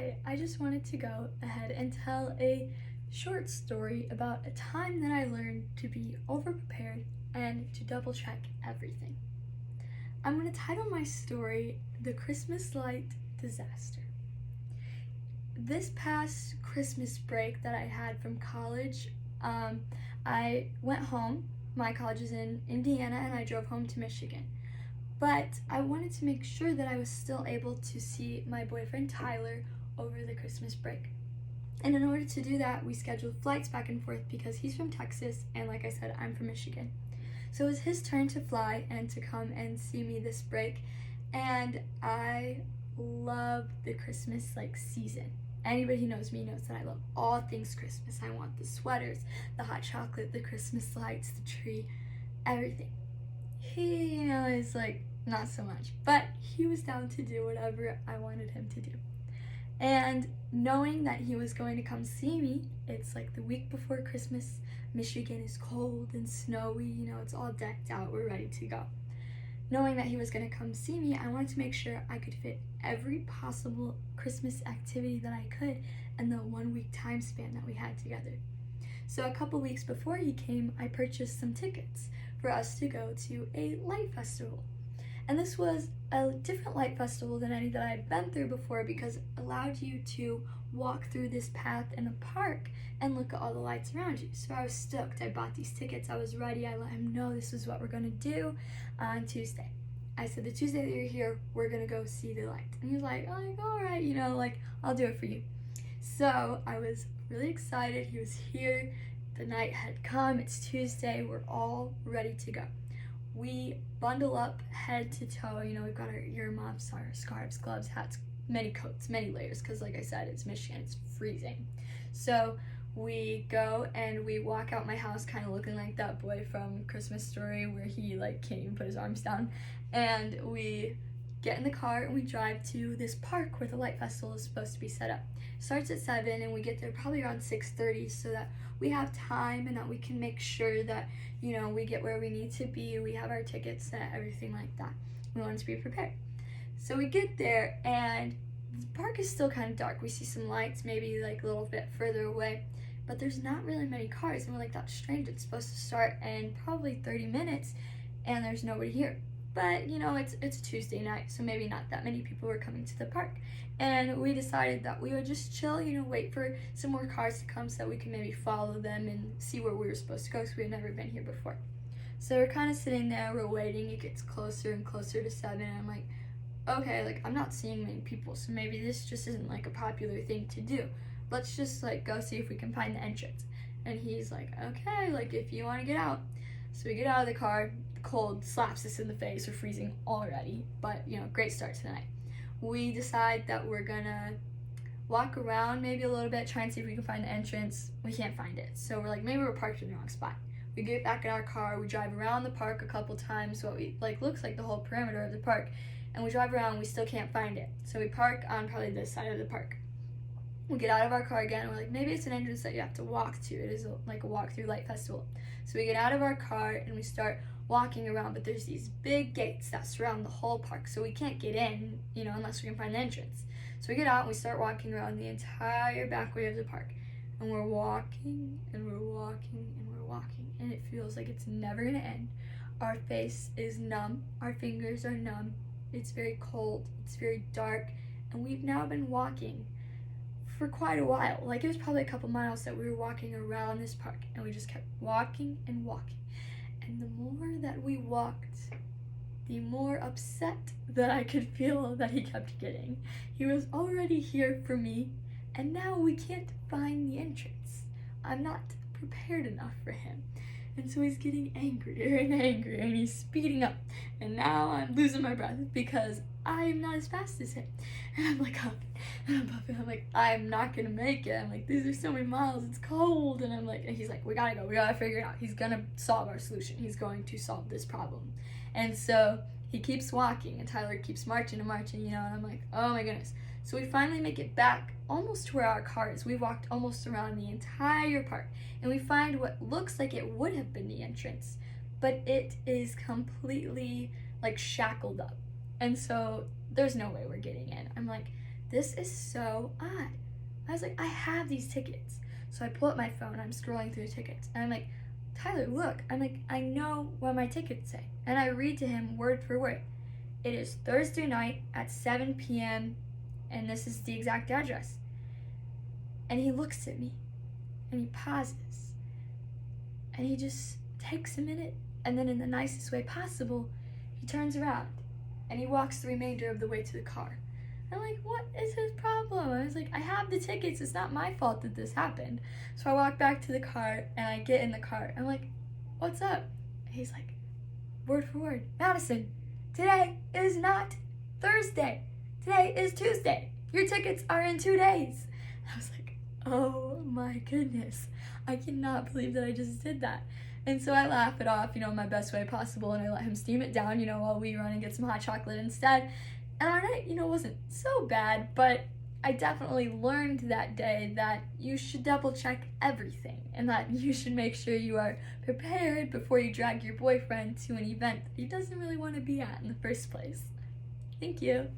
Hi, I just wanted to go ahead and tell a short story about a time that I learned to be overprepared and to double check everything. I'm going to title my story The Christmas Light Disaster. This past Christmas break that I had from college, I went home. My college is in Indiana and I drove home to Michigan. But I wanted to make sure that I was still able to see my boyfriend Tyler over the Christmas break. And in order to do that, we scheduled flights back and forth because he's from Texas and, like I said, I'm from Michigan. So it was his turn to fly and to come and see me this break. And I love the Christmas season. Anybody who knows me knows that I love all things Christmas. I want the sweaters, the hot chocolate, the Christmas lights, the tree, everything. He, is not so much, but he was down to do whatever I wanted him to do. And knowing that he was going to come see me, it's the week before Christmas. Michigan is cold and snowy, it's all decked out, we're ready to go. Knowing that he was going to come see me, I wanted to make sure I could fit every possible Christmas activity that I could in the 1 week time span that we had together. So a couple weeks before he came, I purchased some tickets for us to go to a light festival. And this was a different light festival than any that I had been through before because it allowed you to walk through this path in a park and look at all the lights around you. So I was stoked. I bought these tickets. I was ready. I let him know this is what we're going to do on Tuesday. I said, the Tuesday that you're here, we're going to go see the light. And he was like, all right, I'll do it for you. So I was really excited. He was here. The night had come. It's Tuesday. We're all ready to go. We bundle up head to toe. We've got our earmuffs, our scarves, gloves, hats, many coats, many layers, because like I said, it's Michigan, it's freezing. So we go and we walk out my house kind of looking like that boy from Christmas Story where he can't even put his arms down. And we get in the car and we drive to this park where the light festival is supposed to be set up. It starts at 7 and we get there probably around 6:30 so that we have time and that we can make sure that we get where we need to be, we have our tickets set, everything like that. We want to be prepared. So we get there and the park is still kind of dark. We see some lights maybe a little bit further away, but there's not really many cars and we're that's strange. It's supposed to start in probably 30 minutes and there's nobody here. But it's Tuesday night, so maybe not that many people were coming to the park. And we decided that we would just chill, wait for some more cars to come so that we can maybe follow them and see where we were supposed to go because we had never been here before. So we're kind of sitting there, we're waiting, it gets closer and closer to 7, and I'm like, okay, I'm not seeing many people, so maybe this just isn't a popular thing to do. Let's just go see if we can find the entrance. And he's like, okay, if you want to get out. So we get out of the car, the cold slaps us in the face, we're freezing already, but great start to the night. We decide that we're gonna walk around maybe a little bit, try and see if we can find the entrance. We can't find it, so we're maybe we're parked in the wrong spot. We get back in our car, we drive around the park a couple times, what we looks like the whole perimeter of the park, and we drive around and we still can't find it. So we park on probably this side of the park. We get out of our car again, and we're maybe it's an entrance that you have to walk to. It is a walk-through light festival. So we get out of our car and we start walking around, but there's these big gates that surround the whole park, so we can't get in, unless we can find an entrance. So we get out and we start walking around the entire back way of the park. And we're walking and we're walking and we're walking, and it feels like it's never gonna end. Our face is numb, our fingers are numb, it's very cold, it's very dark, and we've now been walking for quite a while. It was probably a couple miles that we were walking around this park, and we just kept walking and walking. And the more that we walked, the more upset that I could feel that he kept getting. He was already here for me, and now we can't find the entrance. I'm not prepared enough for him. And so he's getting angrier and angrier, and he's speeding up. And now I'm losing my breath because I'm not as fast as him. And I'm huffing and I'm puffing. I'm I'm not gonna make it. I'm these are so many miles, it's cold. And and he's we gotta go, we gotta figure it out. He's gonna solve our solution. He's going to solve this problem. And so he keeps walking, and Tyler keeps marching and marching, and I'm oh my goodness. So we finally make it back almost to where our car is. We walked almost around the entire park, and we find what looks like it would have been the entrance, but it is completely shackled up. And so there's no way we're getting in. I'm this is so odd. I was like, I have these tickets. So I pull up my phone, I'm scrolling through tickets, and I'm like, Tyler, look. I'm like, I know what my tickets say. And I read to him word for word. It is Thursday night at 7 p.m., and this is the exact address. And he looks at me, and he pauses, and he just takes a minute, and then in the nicest way possible, he turns around, and he walks the remainder of the way to the car. I'm like, what is his problem? I was like, I have the tickets. It's not my fault that this happened. So I walk back to the car, and I get in the car. I'm like, what's up? And he's like, word for word, Madison, today is not Thursday. Today is Tuesday. Your tickets are in 2 days. I was like, oh my goodness. I cannot believe that I just did that. And so I laugh it off, in my best way possible, and I let him steam it down, while we run and get some hot chocolate instead. And our night, wasn't so bad, but I definitely learned that day that you should double check everything and that you should make sure you are prepared before you drag your boyfriend to an event that he doesn't really want to be at in the first place. Thank you.